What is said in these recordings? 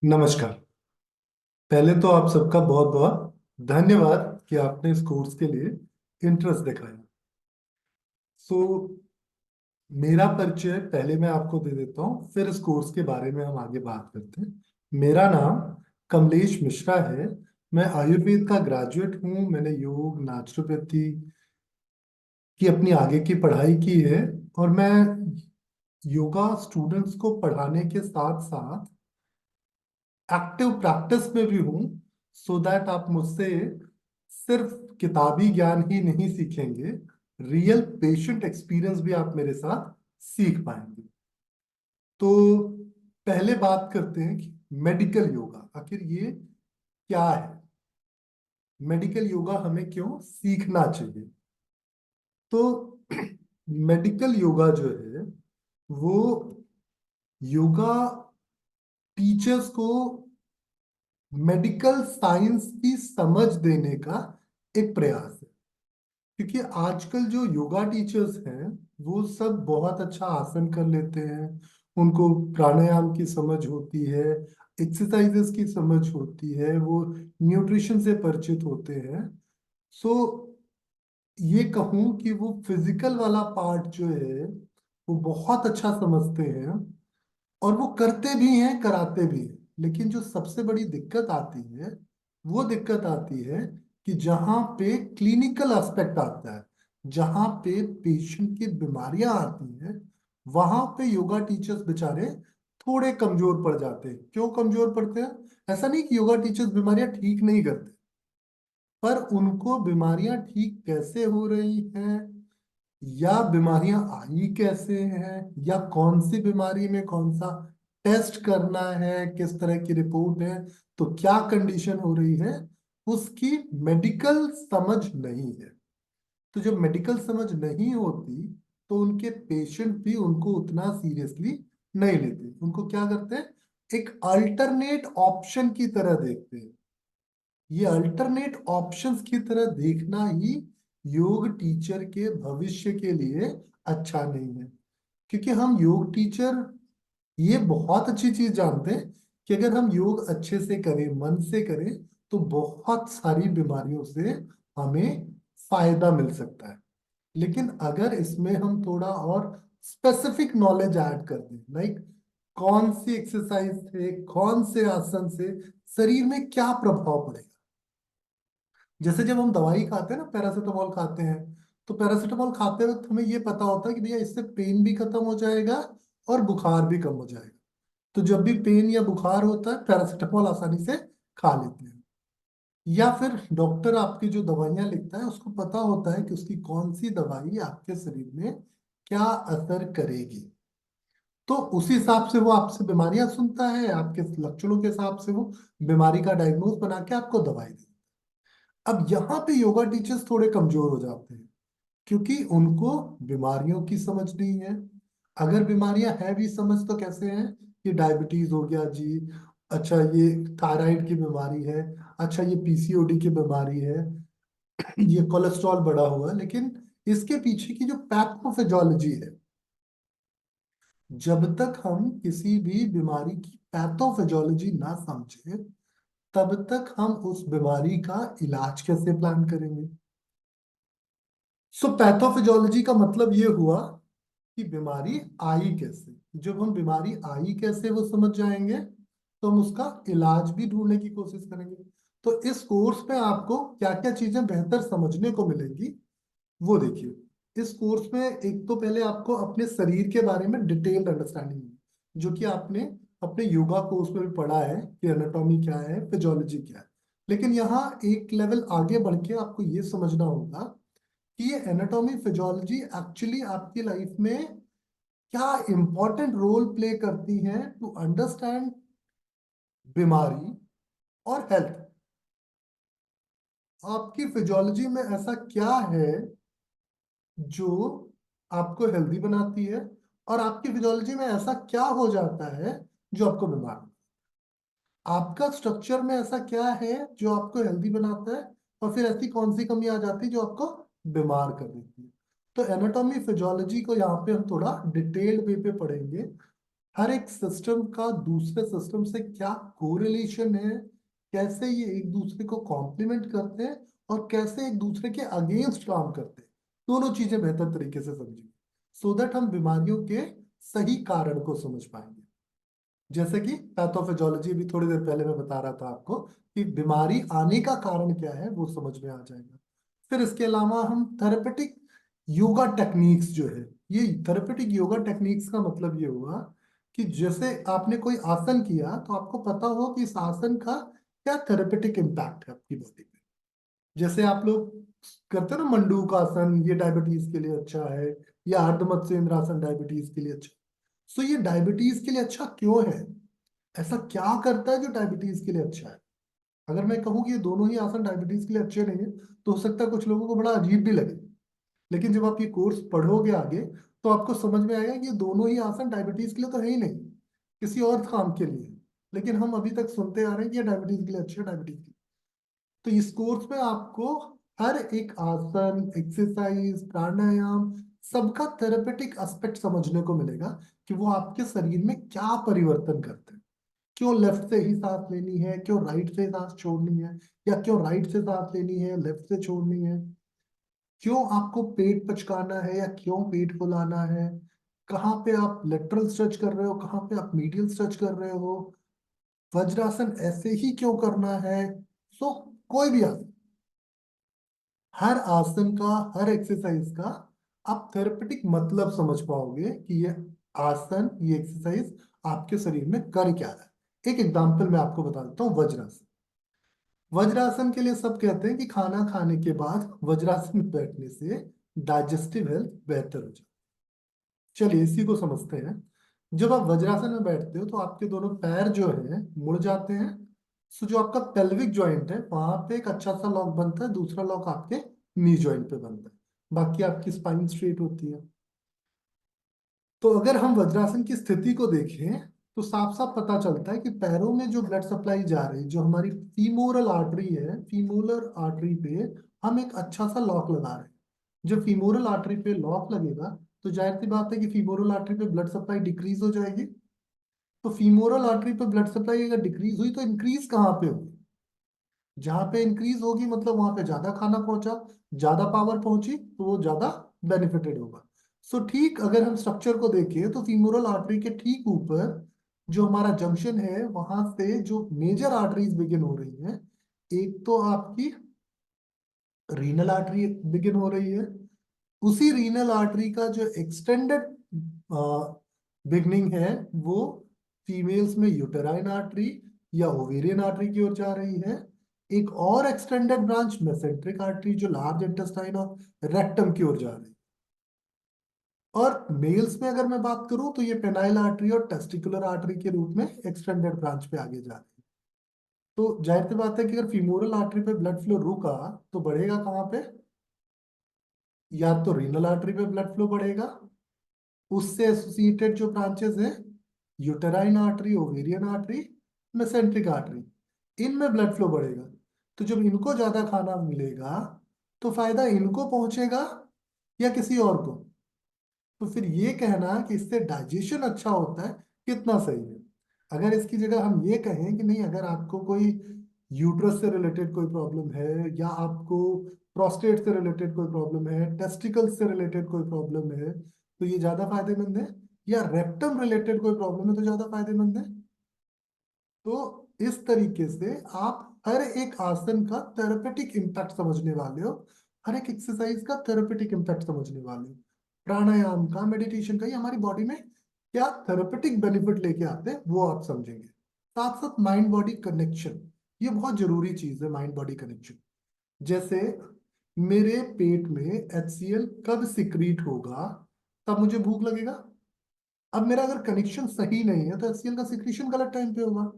नमस्कार। पहले तो आप सबका बहुत बहुत धन्यवाद कि आपने इस कोर्स के लिए इंटरेस्ट दिखाया। सो मेरा परिचय पहले मैं आपको दे देता हूँ, फिर इस कोर्स के बारे में हम आगे बात करते हैं। मेरा नाम कमलेश मिश्रा है। मैं आयुर्वेद का ग्रेजुएट हूँ। मैंने योग नेचुरोपैथी की अपनी आगे की पढ़ाई की है, और मैं योगा स्टूडेंट्स को पढ़ाने के साथ साथ एक्टिव प्रैक्टिस में भी हूँ। सो दैट आप मुझसे सिर्फ किताबी ज्ञान ही नहीं सीखेंगे, रियल पेशेंट एक्सपीरियंस भी आप मेरे साथ सीख पाएंगे। तो पहले बात करते हैं कि मेडिकल योगा आखिर ये क्या है। मेडिकल योगा हमें क्यों सीखना चाहिए। तो मेडिकल योगा जो है वो योगा टीचर्स को मेडिकल साइंस की समझ देने का एक प्रयास है। क्योंकि आजकल जो योगा टीचर्स हैं वो सब बहुत अच्छा आसन कर लेते हैं, उनको प्राणायाम की समझ होती है, एक्सरसाइजेस की समझ होती है, वो न्यूट्रिशन से परिचित होते हैं। सो ये कहूँ कि वो फिजिकल वाला पार्ट जो है वो बहुत अच्छा समझते हैं, और वो करते भी हैं कराते भी हैं। लेकिन जो सबसे बड़ी दिक्कत आती है वो दिक्कत आती है कि जहाँ पे क्लिनिकल एस्पेक्ट आता है, जहाँ पे पेशेंट की बीमारियां आती हैं, वहां पे योगा टीचर्स बेचारे थोड़े कमजोर पड़ जाते हैं। क्यों कमजोर पड़ते हैं? ऐसा नहीं कि योगा टीचर्स बीमारियां ठीक नहीं करते, पर उनको बीमारियां ठीक कैसे हो रही हैं, या बीमारियां आई कैसे हैं, या कौन सी बीमारी में कौन सा टेस्ट करना है, किस तरह की रिपोर्ट है, तो क्या कंडीशन हो रही है, उसकी मेडिकल समझ नहीं है। तो जब मेडिकल समझ नहीं होती तो उनके पेशेंट भी उनको उतना सीरियसली नहीं लेते। उनको क्या करते हैं, एक अल्टरनेट ऑप्शन की तरह देखते हैं। ये अल्टरनेट ऑप्शंस की तरह देखना ही योग टीचर के भविष्य के लिए अच्छा नहीं है। क्योंकि हम योग टीचर ये बहुत अच्छी चीज जानते हैं कि अगर हम योग अच्छे से करें, मन से करें, तो बहुत सारी बीमारियों से हमें फायदा मिल सकता है। लेकिन अगर इसमें हम थोड़ा और स्पेसिफिक नॉलेज ऐड कर दें, लाइक कौन सी एक्सरसाइज से, कौन से आसन से शरीर में क्या प्रभाव पड़ेगा। जैसे जब हम दवाई खाते हैं ना, पैरासीटामोल खाते हैं, तो पैरासीटामोल खाते वक्त हमें ये पता होता है कि भैया इससे पेन भी खत्म हो जाएगा और बुखार भी कम हो जाएगा। तो जब भी पेन या बुखार होता है पैरासीटामोल आसानी से खा लेते हैं। या फिर डॉक्टर आपकी जो दवाइयां लिखता है उसको पता होता है कि उसकी कौन सी दवाई आपके शरीर में क्या असर करेगी। तो उसी हिसाब से वो आपसे बीमारियां सुनता है, आपके लक्षणों के हिसाब से वो बीमारी का डायग्नोज बना के आपको दवाई देता है। अब यहाँ पे योगा टीचर्स थोड़े कमजोर हो जाते हैं, क्योंकि उनको बीमारियों की समझ नहीं है। अगर बीमारियां हैं भी समझ तो कैसे हैं, कि डायबिटीज हो गया जी, अच्छा ये थायराइड की बीमारी है, अच्छा ये पीसीओडी की बीमारी है, ये कोलेस्ट्रॉल बढ़ा हुआ है। लेकिन इसके पीछे की जो पैथोफिजियोलॉजी है, जब तक हम किसी भी बीमारी की पैथोफिजियोलॉजी ना समझे, तब तक हम उस बीमारी का इलाज कैसे प्लान करेंगे। सो पैथोफिजियोलॉजी का मतलब ये हुआ कि बीमारी आई कैसे। जब हम बीमारी आई कैसे वो समझ जाएंगे, तो हम उसका इलाज भी ढूंढने की कोशिश करेंगे। तो इस कोर्स में आपको क्या क्या चीजें बेहतर समझने को मिलेंगी वो देखिए। इस कोर्स में एक तो पहले आपको अपने शरीर के बारे में डिटेल्ड अंडरस्टैंडिंग है, जो कि आपने अपने योगा कोर्स में भी पढ़ा है कि एनाटॉमी क्या है, फिजियोलॉजी क्या है। लेकिन यहाँ एक लेवल आगे बढ़ के आपको ये समझना होगा कि ये एनाटॉमी फिजियोलॉजी एक्चुअली आपकी लाइफ में क्या इंपॉर्टेंट रोल प्ले करती हैं टू अंडरस्टैंड बीमारी और हेल्थ। आपकी फिजियोलॉजी में ऐसा क्या है जो आपको हेल्दी बनाती है, और आपकी फिजियोलॉजी में ऐसा क्या हो जाता है जो आपको बीमार। आपका स्ट्रक्चर में ऐसा क्या है जो आपको हेल्दी बनाता है, और फिर ऐसी कौन सी कमी आ जाती है जो आपको बीमार कर देती है। तो एनाटॉमी फिजियोलॉजी को यहाँ पे हम थोड़ा डिटेल्ड वे पे पढ़ेंगे। हर एक सिस्टम का दूसरे सिस्टम से क्या कोरिलेशन है, कैसे ये एक दूसरे को कॉम्प्लीमेंट करते हैं और कैसे एक दूसरे के अगेंस्ट काम करते हैं, दोनों चीजें बेहतर तरीके से समझेंगे, सो दैट हम बीमारियों के सही कारण को समझ पाएंगे। जैसे कि पैथोफिजियोलॉजी भी थोड़ी देर पहले मैं बता रहा था आपको कि बीमारी आने का कारण क्या है वो समझ में आ जाएगा। फिर इसके अलावा हम थेरेपेटिक योगा टेक्निक्स जो है, ये थेरेपेटिक योगा टेक्निक्स का मतलब ये हुआ कि जैसे आपने कोई आसन किया तो आपको पता हो कि इस आसन का क्या थेरेपेटिक इम्पैक्ट है आपकी बॉडी पे। जैसे आप लोग करते हैं ना मंडूक आसन, ये डायबिटीज के लिए अच्छा है, या अर्धमत्स्येंद्रासन डायबिटीज के लिए अच्छा। सो ये डायबिटीज के लिए अच्छा क्यों है, ऐसा क्या करता है जो डायबिटीज के लिए अच्छा है। अगर मैं कहूँ कि ये दोनों ही आसन डायबिटीज के लिए अच्छे नहीं है, तो हो सकता है कुछ लोगों को बड़ा अजीब भी लगे, लेकिन जब आप ये कोर्स पढ़ोगे आगे तो आपको समझ में आएगा कि ये दोनों ही आसन डायबिटीज के लिए तो है ही नहीं, किसी और काम के लिए है। लेकिन हम अभी तक सुनते आ रहे हैं कि ये डायबिटीज के लिए अच्छे है, डायबिटीज के लिए। तो इस कोर्स में आपको हर एक आसन, एक्सरसाइज, प्राणायाम, सबका थेरेपेटिक एस्पेक्ट समझने को मिलेगा कि वो आपके शरीर में क्या परिवर्तन करते हैं। क्यों लेफ्ट से ही सांस लेनी है, क्यों राइट से सांस छोड़नी है, या क्यों राइट से सांस लेनी है लेफ्ट से छोड़नी है, क्यों आपको पेट पचकाना है या क्यों पेट फुलाना है, कहाँ पे आप लेटरल स्ट्रेच कर रहे हो, कहाँ पे आप मीडियल स्ट्रेच कर रहे हो, वज्रासन ऐसे ही क्यों करना है। सो कोई भी आसन, हर आसन का, हर एक्सरसाइज का आप थेरेपेटिक मतलब समझ पाओगे कि ये आसन, ये एक्सरसाइज आपके शरीर में कर क्या रहा है। एक एग्जांपल मैं आपको बता देता हूँ, वज्रासन। वज्रासन के लिए सब कहते हैं कि खाना खाने के बाद वज्रासन में बैठने से डाइजेस्टिव हेल्थ बेहतर हो जाती है। चलिए इसी को समझते हैं। जब आप वज्रासन में बैठते हो तो आपके दोनों पैर जो है मुड़ जाते हैं। सो जो आपका पेल्विक जॉइंट है वहां पे एक अच्छा सा लॉक बनता है, दूसरा लॉक आपके नी जॉइंट पे बनता है, बाकी आपकी स्पाइन स्ट्रेट होती है। तो अगर हम वज्रासन की स्थिति को देखें तो साफ साफ पता चलता है कि पैरों में जो ब्लड सप्लाई जा रही है, जो हमारी फीमोरल आर्टरी है, फीमोरल आर्टरी पे हम एक अच्छा सा लॉक लगा रहे हैं। जब फीमोरल आर्टरी पे लॉक लगेगा तो जाहिर सी बात है कि फीमोरल आर्टरी पे ब्लड सप्लाई डिक्रीज हो जाएगी। तो फीमोरल आर्टरी पे ब्लड सप्लाई अगर डिक्रीज हुई तो इंक्रीज कहाँ पे होगी, जहां पे इंक्रीज होगी मतलब वहां पे ज्यादा खाना पहुंचा, ज्यादा पावर पहुंची तो वो ज्यादा बेनिफिटेड होगा। सो ठीक अगर हम स्ट्रक्चर को देखें तो फीमोरल आर्टरी के ठीक ऊपर जो हमारा जंक्शन है वहां से जो मेजर आर्टरीज बिगिन हो रही हैं, एक तो आपकी रीनल आर्टरी बिगिन हो रही है। उसी रीनल आर्टरी का जो एक्सटेंडेड बिगनिंग है वो फीमेल्स में यूटेराइन आर्टरी या ओवेरियन आर्टरी की ओर जा रही है। एक और एक्सटेंडेड ब्रांच मेसेंट्रिक आर्टरी जो लार्ज इंटेस्टाइन और रेक्टम की ओर जा रही है। और मेल्स में अगर मैं बात करूं तो ये पेनाइल आर्टरी और टेस्टिकुलर आर्टरी के रूप में एक्सटेंडेड ब्रांच पे आगे जा रही है। तो जाहिर सी बात है कि अगर फीमोरल आर्टरी पे ब्लड फ्लो रुका तो बढ़ेगा कहाँ पे, या तो रीनल आर्टरी पे ब्लड फ्लो बढ़ेगा, उससे एसोसिएटेड जो ब्रांचेस हैं uterine artery, ovarian artery, mesenteric artery, इनमें ब्लड फ्लो बढ़ेगा। तो जब इनको ज्यादा खाना मिलेगा तो फायदा इनको पहुंचेगा या किसी और को। तो फिर ये कहना कि इससे डाइजेशन अच्छा होता है कितना सही है। अगर इसकी जगह हम ये कहें कि नहीं, अगर आपको कोई यूट्रस से रिलेटेड कोई प्रॉब्लम है, या आपको प्रोस्टेट से रिलेटेड कोई प्रॉब्लम है, टेस्टिकल से रिलेटेड कोई प्रॉब्लम है, तो ये ज्यादा फायदेमंद है, या रेक्टम रिलेटेड कोई प्रॉब्लम है तो ज्यादा फायदेमंद है। तो इस तरीके से आप हर एक आसन का थेरेपेटिक इम्पैक्ट समझने वाले हो, हर एक एक्सरसाइज का थेरेपेटिक इम्पैक्ट समझने वाले हो, प्राणायाम का, मेडिटेशन का, ये हमारी बॉडी में क्या थेरेपेटिक बेनिफिट लेके आते हैं वो आप समझेंगे। साथ साथ माइंड बॉडी कनेक्शन, ये बहुत जरूरी चीज है, माइंड बॉडी कनेक्शन। जैसे मेरे पेट में HCl कब सिक्रीट होगा, तब मुझे भूख लगेगा। अब मेरा अगर कनेक्शन सही नहीं है तो HCl का सिक्रीशन गलत टाइम पे होगा,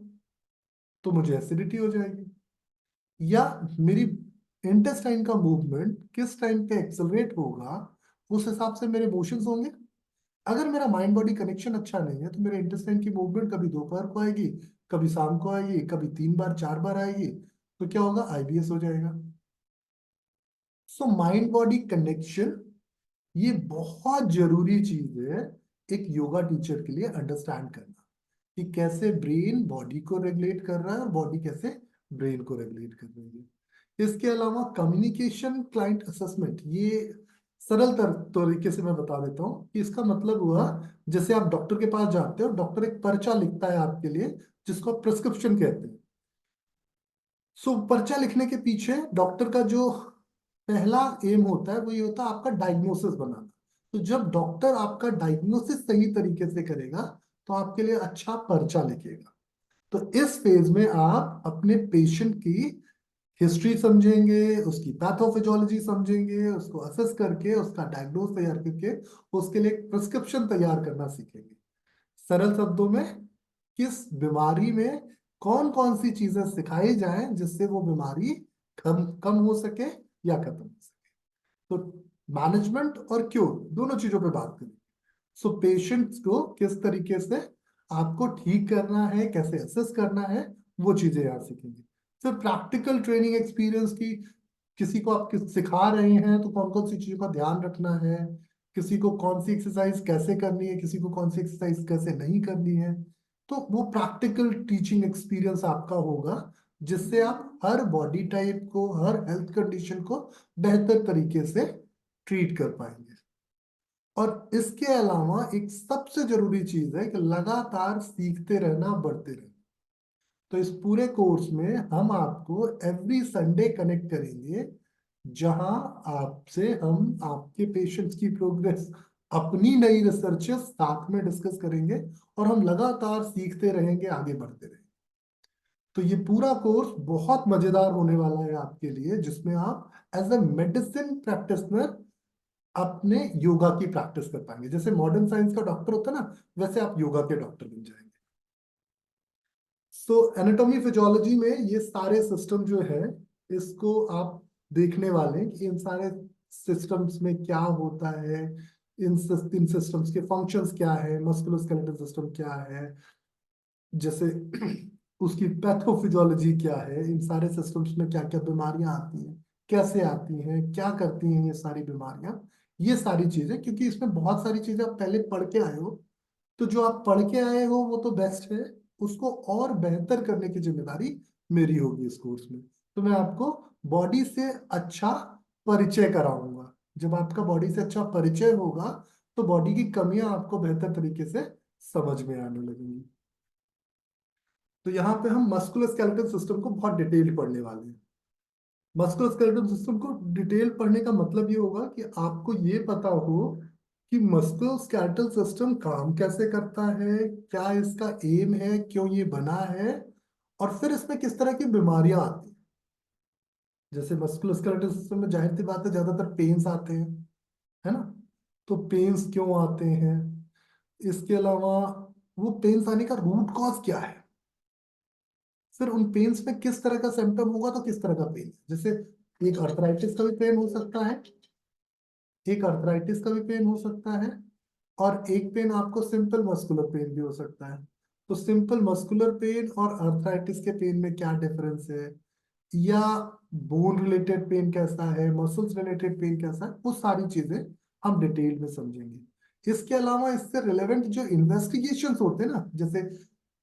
तो मुझे एसिडिटी हो जाएगी। या मेरी इंटेस्टाइन का मूवमेंट किस टाइम पे एक्सेलरेट होगा, उस हिसाब से मेरे इमोशंस होंगे। अगर मेरा माइंड बॉडी कनेक्शन अच्छा नहीं है तो मेरे इंटेस्टाइन की मूवमेंट कभी दोपहर को आएगी, कभी शाम को आएगी, कभी 3 बार 4 बार आएगी, तो क्या होगा, IBS हो जाएगा। सो माइंड बॉडी कनेक्शन ये बहुत जरूरी चीज है एक योगा टीचर के लिए अंडरस्टैंड करना कि कैसे ब्रेन बॉडी को रेगुलेट कर रहा है और बॉडी कैसे ब्रेन को रेगुलेट कर रही है। इसके अलावा कम्युनिकेशन क्लाइंट असेसमेंट, ये सरल तरीके से मैं बता देता हूँ कि इसका मतलब हुआ, जैसे आप डॉक्टर के पास जाते हो, डॉक्टर एक पर्चा लिखता है आपके लिए जिसको आप प्रिस्क्रिप्शन कहते हैं। सो पर्चा लिखने के पीछे डॉक्टर का जो पहला एम होता है वो ये होता है आपका डायग्नोसिस बनाना। तो जब डॉक्टर आपका डायग्नोसिस सही तरीके से करेगा तो आपके लिए अच्छा पर्चा लिखेगा। तो इस फेज में आप अपने पेशेंट की हिस्ट्री समझेंगे, उसकी पैथोफिजियोलॉजी समझेंगे, उसको असेस करके उसका डायग्नोस तैयार करके उसके लिए प्रिस्क्रिप्शन तैयार करना सीखेंगे। सरल शब्दों में, किस बीमारी में कौन कौन सी चीजें सिखाई जाएं जिससे वो बीमारी कम कम हो सके या खत्म हो सके। तो मैनेजमेंट और क्योर दोनों चीजों पे बात करें। सो पेशेंट्स को किस तरीके से आपको ठीक करना है, कैसे असेस करना है, वो चीजें यहाँ सीखेंगे। फिर प्रैक्टिकल ट्रेनिंग एक्सपीरियंस की, किसी को आप सिखा रहे हैं तो कौन कौन सी चीजों का ध्यान रखना है, किसी को कौन सी एक्सरसाइज कैसे करनी है, किसी को कौन सी एक्सरसाइज कैसे नहीं करनी है। तो वो प्रैक्टिकल टीचिंग एक्सपीरियंस आपका होगा जिससे आप हर बॉडी टाइप को, हर हेल्थ कंडीशन को बेहतर तरीके से ट्रीट कर पाएंगे। और इसके अलावा एक सबसे जरूरी चीज है कि लगातार सीखते रहना, बढ़ते रहना। तो इस पूरे कोर्स में हम आपको एवरी संडे कनेक्ट करेंगे, जहां आपसे हम आपके पेशेंट्स की प्रोग्रेस, अपनी नई रिसर्चेस साथ में डिस्कस करेंगे और हम लगातार सीखते रहेंगे, आगे बढ़ते रहेंगे। तो ये पूरा कोर्स बहुत मजेदार होने वाला है आपके लिए, जिसमें आप एज अ मेडिसिन प्रैक्टिशनर अपने योगा की प्रैक्टिस कर पाएंगे। जैसे मॉडर्न साइंस का डॉक्टर होता है ना, वैसे आप योगा के डॉक्टर बन जाएंगे। सो एनाटॉमी फिजियोलॉजी में ये सारे सिस्टम जो है, इसको आप देखने वाले हैं कि इन सारे सिस्टम्स में क्या होता है, इन सिस्टम्स के फंक्शंस क्या है, मस्कुलोस्केलेटल सिस्टम क्या है, जैसे उसकी पैथोफिजियोलॉजी क्या है, इन सारे सिस्टम्स में क्या क्या बीमारियां आती हैं, कैसे आती हैं, क्या करती हैं ये सारी बीमारियां, ये सारी चीजें। क्योंकि इसमें बहुत सारी चीजें आप पहले पढ़ के आए हो, तो जो आप पढ़ के आए हो वो तो बेस्ट है, उसको और बेहतर करने की जिम्मेदारी मेरी होगी इस कोर्स में। तो मैं आपको बॉडी से अच्छा परिचय कराऊंगा। जब आपका बॉडी से अच्छा परिचय होगा तो बॉडी की कमियां आपको बेहतर तरीके से समझ में आने लगेंगी। तो यहाँ पे हम मस्कुलोस्केलेटल सिस्टम को बहुत डिटेल पढ़ने वाले हैं। मस्कुलोस्केलेटल सिस्टम को डिटेल पढ़ने का मतलब ये होगा कि आपको ये पता हो कि मस्कुलोस्केलेटल सिस्टम काम कैसे करता है, क्या इसका एम है, क्यों ये बना है, और फिर इसमें किस तरह की बीमारियां आती हैं। जैसे मस्कुलोस्केलेटल सिस्टम में जाहिर सी बात है ज्यादातर पेन्स आते हैं, है ना। तो पेन्स क्यों आते हैं, इसके अलावा वो पेन्स आने का रूट कॉज क्या है, फिर उन पेन्स में किस तरह का सिम्टम होगा तो किस तरह का पेन, जैसे एक अर्थराइटिस का भी पेन हो सकता है, एक अर्थराइटिस का भी पेन हो सकता है, और एक पेन आपको सिंपल मस्कुलर पेन भी हो सकता है। तो सिंपल मस्कुलर पेन और अर्थराइटिस के पेन में क्या डिफरेंस है, या बोन रिलेटेड पेन कैसा है, मसल्स रिलेटेड पेन कैसा है, वो सारी चीजें हम डिटेल में समझेंगे। इसके अलावा इससे रिलेवेंट जो इन्वेस्टिगेशंस होते हैं ना, जैसे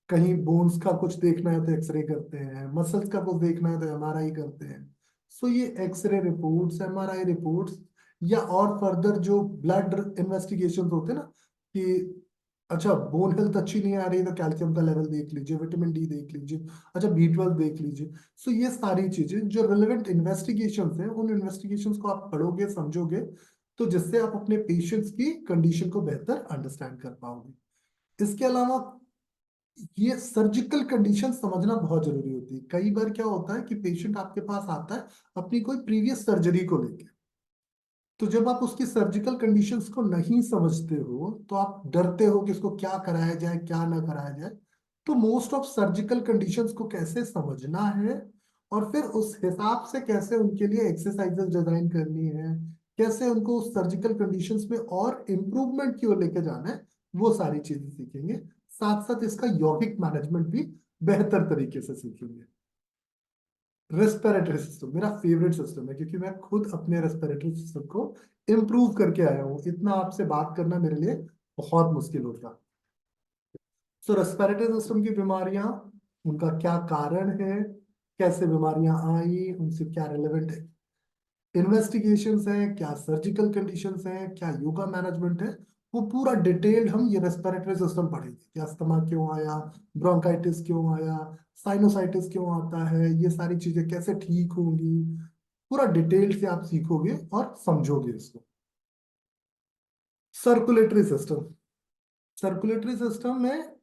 कहीं बोन्स का कुछ देखना है तो एक्सरे करते हैं, मसल्स का कुछ देखना है तो एमआरआई करते हैं। सो ये एक्सरे रिपोर्ट्स, एमआरआई रिपोर्ट्स, या और फर्दर जो ब्लड इन्वेस्टिगेशंस होते हैं ना, कि अच्छा बोन हेल्थ अच्छी नहीं आ रही तो कैल्शियम का लेवल देख लीजिए, विटामिन डी देख लीजिए, अच्छा B12 देख लीजिए। सो ये सारी चीजें जो रिलेवेंट इन्वेस्टिगेशंस हैं, उन इन्वेस्टिगेशंस को आप पढ़ोगे, समझोगे, तो जिससे आप अपने पेशेंट्स की कंडीशन को बेहतर अंडरस्टैंड कर पाओगे। इसके अलावा ये सर्जिकल कंडीशन समझना बहुत जरूरी होती है। कई बार क्या होता है कि पेशेंट आपके पास आता है अपनी कोई प्रीवियस सर्जरी को लेके, तो जब आप उसकी सर्जिकल कंडीशंस को नहीं समझते हो तो आप डरते हो कि इसको क्या कराया जाए, क्या ना कराया जाए। तो मोस्ट ऑफ सर्जिकल कंडीशंस को कैसे समझना है, और फिर उस हिसाब से कैसे उनके लिए एक्सरसाइजेस डिजाइन करनी है, कैसे उनको उस सर्जिकल कंडीशंस में और इम्प्रूवमेंट की ओर लेके जाना है, वो सारी चीजें सीखेंगे। साथ साथ इसका यौगिक मैनेजमेंट भी बेहतर तरीके से सीखेंगे। रेस्पिरेटरी सिस्टम मेरा फेवरेट सिस्टम है, क्योंकि मैं खुद अपने रेस्पिरेटरी सिस्टम को इम्प्रूव करके आया हूँ। इतना आपसे बात करना मेरे लिए बहुत मुश्किल होता। सो रेस्पिरेटरी सिस्टम की बीमारियां, उनका क्या कारण है, कैसे बीमारियां आई, उनसे क्या रिलेवेंट इन्वेस्टिगेशंस हैं, क्या सर्जिकल कंडीशंस हैं, क्या योगा मैनेजमेंट है, वो पूरा डिटेल्ड हम ये रेस्पिरेटरी सिस्टम पढ़ेंगे कि अस्थमा क्यों आया, ब्रोंकाइटिस क्यों आया, साइनोसाइटिस क्यों आता है, ये सारी चीजें कैसे ठीक होंगी, पूरा डिटेल से आप सीखोगे और समझोगे इसको। सर्कुलेटरी सिस्टम, सर्कुलेटरी सिस्टम में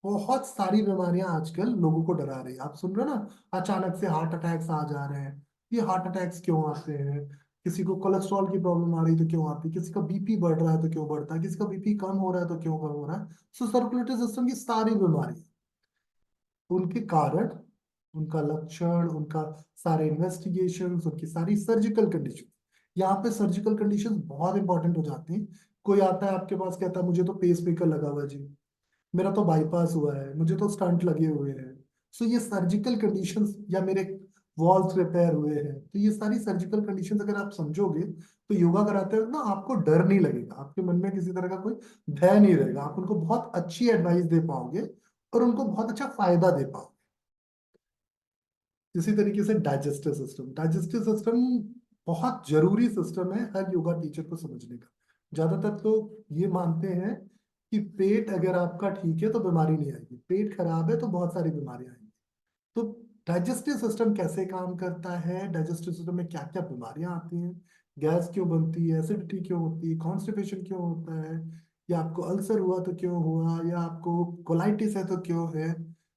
बहुत सारी बीमारियां आजकल लोगों को डरा रही है। आप सुन रहे हो ना, अचानक से हार्ट अटैक्स आ जा रहे हैं। ये हार्ट अटैक्स क्यों आते हैं? किसी को कोलेस्ट्रॉल की प्रॉब्लम आ रही है तो क्यों आती है, किसी का बीपी बढ़ रहा है तो क्यों बढ़ता है, किसी का बीपी कम हो रहा है तो क्यों कम हो रहा है। सो सर्कुलेटरी सिस्टम की सारी बीमारी, उनके कारण, उनका लक्षण, उनका सारे इन्वेस्टिगेशंस, उनकी सारी सर्जिकल कंडीशन। यहाँ पे सर्जिकल कंडीशंस बहुत इंपॉर्टेंट हो जाती हैं। कोई आता है आपके पास, कहता है मुझे तो पेस मेकर लगा हुआ है जी, मेरा तो बाईपास हुआ है, मुझे तो स्टंट लगे हुए हैं। सो ये सर्जिकल कंडीशंस, या मेरे वॉल्स रिपेयर हुए हैं, तो ये सारी सर्जिकल कंडीशंस अगर आप समझोगे तो योगा कराते वक्त ना आपको डर नहीं लगेगा, आपके मन में किसी तरह का कोई भय नहीं रहेगा, आप उनको बहुत अच्छी एडवाइस दे पाओगे और उनको बहुत अच्छा फायदा दे पाओगे। इसी तरीके से डाइजेस्टिव सिस्टम, डाइजेस्टिव सिस्टम बहुत जरूरी सिस्टम है हर योगा टीचर को समझने का। ज्यादातर लोग ये मानते हैं कि पेट अगर आपका ठीक है तो बीमारी नहीं आएगी, पेट खराब है तो बहुत सारी बीमारियां आएंगी। तो डाइजेस्टिव सिस्टम कैसे काम करता है, डाइजेस्टिव सिस्टम में क्या क्या बीमारियां आती हैं, गैस क्यों बनती है, एसिडिटी क्यों होती है, कॉन्स्टिपेशन क्यों होता है, या आपको अल्सर हुआ तो क्यों हुआ, या आपको कोलाइटिस है तो क्यों है,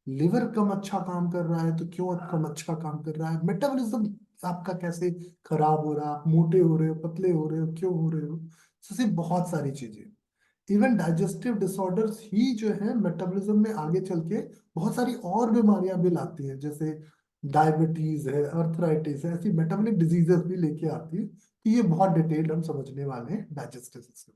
लिवर कम अच्छा काम कर रहा है तो क्यों कम अच्छा काम कर रहा है, मेटाबॉलिज्म आपका कैसे खराब हो रहा है, आप मोटे हो रहे हो, पतले हो रहे हो, क्यों हो रहे हो। तो ऐसी बहुत सारी चीजें, इवन डाइजेस्टिव डिसऑर्डर्स ही जो है मेटाबॉलिज्म में आगे चल के बहुत सारी और बीमारियां भी लाती हैं, जैसे डायबिटीज है, अर्थराइटिस है, ऐसी मेटाबॉलिक डिजीजेस भी लेके आती है। तो ये बहुत डिटेल्ड हम समझने वाले हैं डाइजेस्टिव सिस्टम।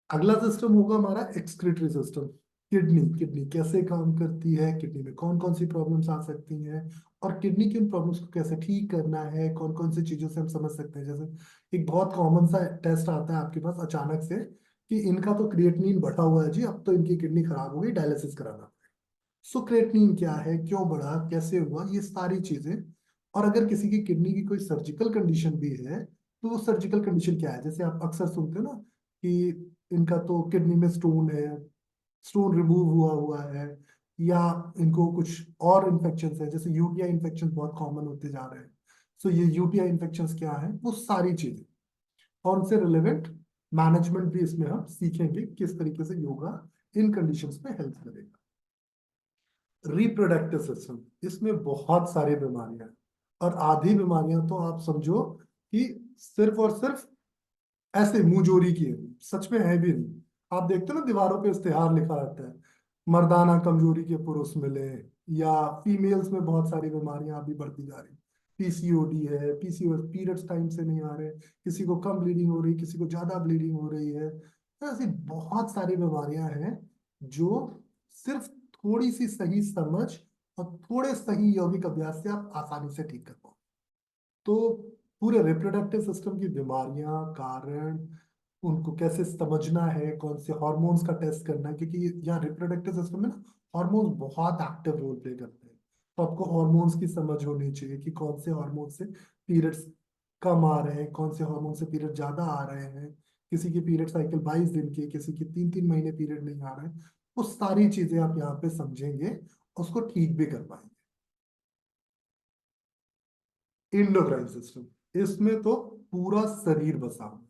अगला सिस्टम होगा हमारा एक्सक्रीटरी सिस्टम। किडनी, किडनी कैसे काम करती है, किडनी में कौन कौन सी प्रॉब्लम्स आ सकती हैं, और किडनी की उन प्रॉब्लम्स को कैसे ठीक करना है, कौन कौन सी चीजों से हम समझ सकते हैं। जैसे एक बहुत कॉमन सा टेस्ट आता है आपके पास अचानक से कि इनका तो क्रिएटिनिन बढ़ा हुआ है जी, अब तो इनकी किडनी खराब हो गई, डायलिसिस कराना। सो क्रिएटिनिन क्या है, क्यों बढ़ा, कैसे हुआ, ये सारी चीजें। और अगर किसी की किडनी की कोई सर्जिकल कंडीशन भी है तो वो सर्जिकल कंडीशन क्या है, जैसे आप अक्सर सुनते हो ना कि इनका तो किडनी में स्टोन है, स्टोन रिमूव हुआ हुआ है, या इनको कुछ और इन्फेक्शन है, जैसे यूटीआई इन्फेक्शन बहुत कॉमन होते जा रहे हैं। सो ये यूटीआई इन्फेक्शन क्या है, वो सारी चीजें और उनसे रिलेवेंट मैनेजमेंट भी इसमें हम सीखेंगे, किस तरीके से योगा इन कंडीशंस में हेल्प करेगा। रिप्रोडक्टिव सिस्टम, इसमें बहुत सारी बीमारियां हैं, और आधी बीमारियां तो आप समझो कि सिर्फ और सिर्फ ऐसे मुंहजोरी की है, सच में है भी नहीं। आप देखते हो ना दीवारों पे इश्तिहार लिखा रहता है, मर्दाना कमजोरी के पुरुष मिले, या फीमेल्स में बहुत सारी बीमारियां अभी बढ़ती जा रही, पीसीओडी है, पीसीओएस पीरियड्स टाइम से नहीं आ रहे, किसी को कम ब्लीडिंग हो रही, किसी को ज्यादा ब्लीडिंग हो रही है। तो ऐसी बहुत सारी बीमारियां हैं जो सिर्फ थोड़ी सी सही समझ और थोड़े सही यौगिक अभ्यास से आप आसानी से ठीक कर पाओ। तो पूरे रिप्रोडक्टिव सिस्टम की बीमारियां, कारण, उनको कैसे समझना है, कौन से हॉर्मोन्स का टेस्ट करना है, क्योंकि यहाँ रिप्रोडक्टिव सिस्टम में ना हॉर्मोन्स बहुत एक्टिव रोल प्ले करते हैं। तो आपको हॉर्मोन्स की समझ होनी चाहिए कि कौन से हार्मोन से पीरियड्स कम आ रहे हैं, कौन से हार्मोन से पीरियड ज्यादा आ रहे हैं, किसी की पीरियड साइकिल 22 दिन की, किसी की 3 3 महीने पीरियड नहीं आ रहे हैं। वो सारी चीजें आप यहाँ पे समझेंगे, उसको ठीक भी कर पाएंगे। इंडोक्राइन सिस्टम, इसमें तो पूरा शरीर बसा हुआ है।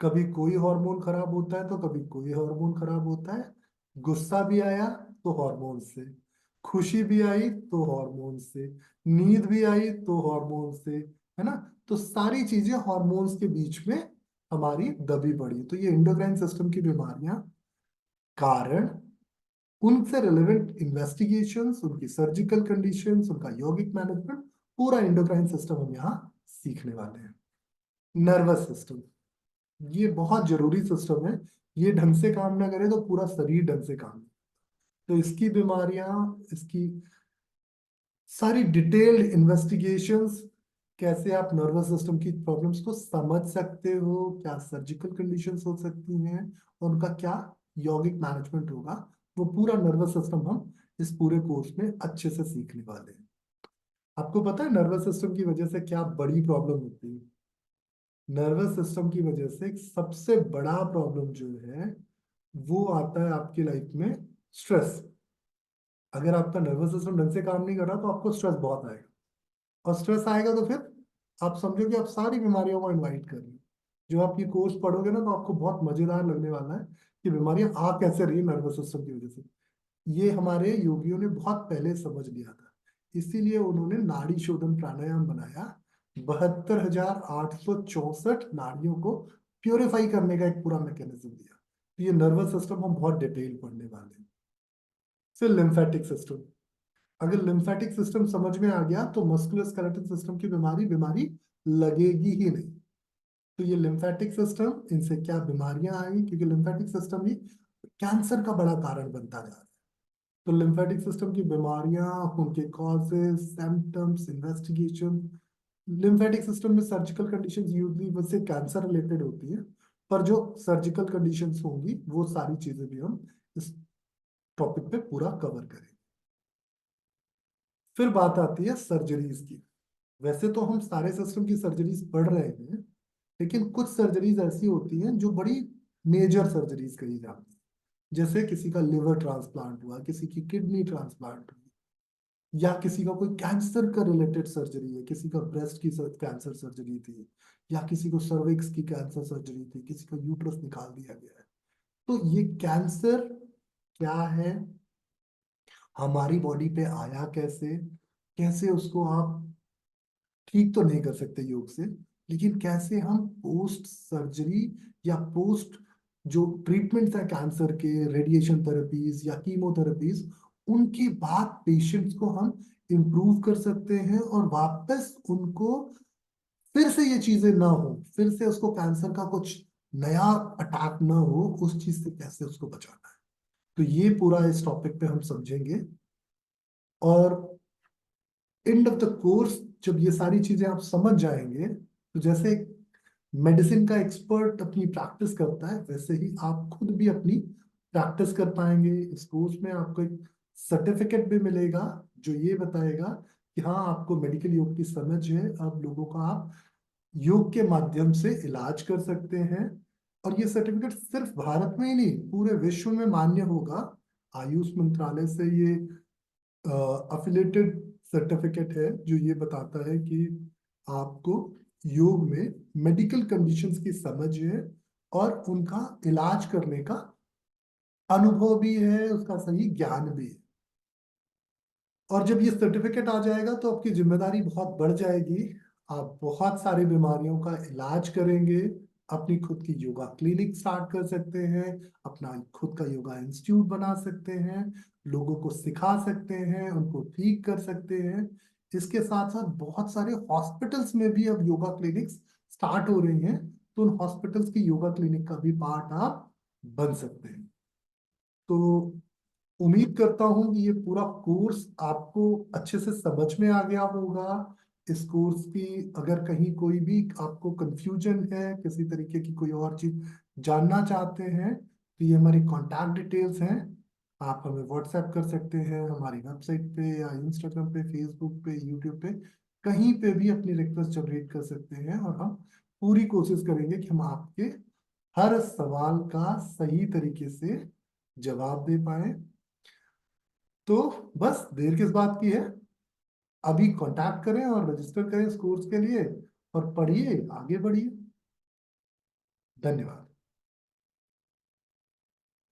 कभी कोई हार्मोन खराब होता है तो कभी कोई हार्मोन खराब होता है। गुस्सा भी आया तो हार्मोन से, खुशी भी आई तो हार्मोन से, नींद भी आई तो हार्मोन से, है ना। तो सारी चीजें हार्मोन्स के बीच में हमारी दबी पड़ी। तो ये इंडोक्राइन सिस्टम की बीमारियां, कारण, उनसे रिलेवेंट इन्वेस्टिगेशंस, उनकी सर्जिकल कंडीशंस, उनका यौगिक मैनेजमेंट, पूरा इंडोक्राइन सिस्टम हम यहाँ सीखने वाले हैं। नर्वस सिस्टम, ये बहुत जरूरी सिस्टम है। ये ढंग से काम ना करे तो पूरा शरीर ढंग से काम नहीं। तो इसकी बीमारियां, इसकी सारी डिटेल्ड इन्वेस्टिगेशंस कैसे आप नर्वस सिस्टम की प्रॉब्लम्स को समझ सकते हो, क्या सर्जिकल कंडीशंस हो सकती हैं, और उनका क्या यौगिक मैनेजमेंट होगा, वो पूरा नर्वस सिस्टम हम इस पूरे कोर्स में अच्छे से सीखने वाले हैं। आपको पता है नर्वस सिस्टम की वजह से क्या बड़ी प्रॉब्लम होती है? नर्वस सिस्टम की वजह से एक सबसे बड़ा प्रॉब्लम जो है वो आता है आपकी लाइफ में, स्ट्रेस। अगर आपका नर्वस सिस्टम ढंग से काम नहीं कर रहा तो आपको स्ट्रेस बहुत आएगा, और स्ट्रेस आएगा तो फिर आप समझो कि आप सारी बीमारियों को इनवाइट कर रहे हो। जो आप ये कोर्स पढ़ोगे ना, तो आपको बहुत मजेदार लगने वाला है कि बीमारियां आ कैसे रही नर्वस सिस्टम की वजह से। ये हमारे योगियों ने बहुत पहले समझ लिया था, इसीलिए उन्होंने नाड़ी शोधन प्राणायाम बनाया। 72,864 नाड़ियों को प्योरीफाई करने का एक पूरा मैकेनिज्म दिया। तो ये नर्वस सिस्टम हम बहुत डिटेल पढ़ने वाले हैं। फिर लिम्फेटिक सिस्टम। अगर लिम्फेटिक सिस्टम समझ में आ गया तो मस्कुलोस्केलेटल सिस्टम की बीमारी बीमारी लगेगी ही नहीं। तो ये लिम्फेटिक सिस्टम, इनसे क्या बीमारियां आई, क्योंकि लिम्फेटिक सिस्टम ही कैंसर का बड़ा कारण बनता जा रहा है। तो लिम्फेटिक सिस्टम की बीमारियां, उनके causes, symptoms, investigation. Lymphatic system में सर्जिकल कंडीशंस यूजली वैसे कैंसर रिलेटेड होती है, पर जो सर्जिकल कंडीशंस होंगी वो सारी चीजें भी हम इस टॉपिक पे पूरा कवर करेंगे। फिर बात आती है सर्जरीज की। वैसे तो हम सारे सिस्टम की सर्जरीज पढ़ रहे हैं, लेकिन कुछ सर्जरीज ऐसी होती हैं जो बड़ी मेजर सर्जरीज कही जाती हैं। जैसे किसी का लिवर ट्रांसप्लांट हुआ, किसी की किडनी ट्रांसप्लांट हुई, या किसी का कोई कैंसर का रिलेटेड सर्जरी है, किसी का ब्रेस्ट की कैंसर सर्जरी थी, या किसी को सर्विक्स की कैंसर सर्जरी थी, किसी का यूट्रस निकाल दिया गया है। तो ये कैंसर क्या है, हमारी बॉडी पे आया कैसे, कैसे उसको आप ठीक तो नहीं कर सकते योग से, लेकिन कैसे हम पोस्ट सर्जरी या पोस्ट जो ट्रीटमेंट्स है कैंसर के, रेडिएशन थेरेपीज या कीमोथेरेपीज, उनके बाद पेशेंट्स को हम इम्प्रूव कर सकते हैं, और वापस उनको फिर से ये चीजें ना हो, फिर से उसको कैंसर का कुछ नया अटैक ना हो, उस चीज से कैसे उसको बचाना है। तो ये पूरा इस टॉपिक पे हम समझेंगे। और एंड ऑफ द कोर्स जब ये सारी चीजें आप समझ जाएंगे, तो जैसे मेडिसिन का एक्सपर्ट अपनी प्रैक्टिस करता है, वैसे ही आप खुद भी अपनी प्रैक्टिस कर पाएंगे। इस कोर्स में आपको एक सर्टिफिकेट भी मिलेगा जो ये बताएगा कि हाँ, आपको मेडिकल योग की समझ है, अब लोगों का आप योग के माध्यम से इलाज कर सकते हैं। और ये सर्टिफिकेट सिर्फ भारत में ही नहीं, पूरे विश्व में मान्य होगा। आयुष मंत्रालय से ये अफिलेटेड सर्टिफिकेट है जो ये बताता है कि आपको योग में मेडिकल कंडीशंस की समझ है, और उनका इलाज करने का अनुभव भी है, उसका सही ज्ञान भी है। और जब ये सर्टिफिकेट आ जाएगा तो आपकी जिम्मेदारी बहुत बढ़ जाएगी। आप बहुत सारी बीमारियों का इलाज करेंगे, अपनी खुद की योगा क्लिनिक स्टार्ट कर सकते हैं, अपना खुद का योगा इंस्टीट्यूट बना सकते हैं, लोगों को सिखा सकते हैं, उनको ठीक कर सकते हैं। इसके साथ साथ बहुत सारे हॉस्पिटल्स में भी अब योगा क्लिनिक्स स्टार्ट हो रही हैं, तो उन हॉस्पिटल्स की योगा क्लिनिक का भी पार्ट आप बन सकते हैं। तो उम्मीद करता हूँ कि ये पूरा कोर्स आपको अच्छे से समझ में आ गया होगा। इस कोर्स की अगर कहीं कोई भी आपको कंफ्यूजन है, किसी तरीके की कोई और चीज जानना चाहते हैं, तो ये हमारी कांटेक्ट डिटेल्स हैं। आप हमें व्हाट्सएप कर सकते हैं, हमारी वेबसाइट पे या इंस्टाग्राम पे, फेसबुक पे, यूट्यूब पे, कहीं पे भी अपनी रिक्वेस्ट जनरेट कर सकते हैं, और हम पूरी कोशिश करेंगे कि हम आपके हर सवाल का सही तरीके से जवाब दे पाए। तो बस देर किस बात की है, अभी कांटेक्ट करें और रजिस्टर करें इस कोर्स के लिए, और पढ़िए, आगे बढ़िए। धन्यवाद।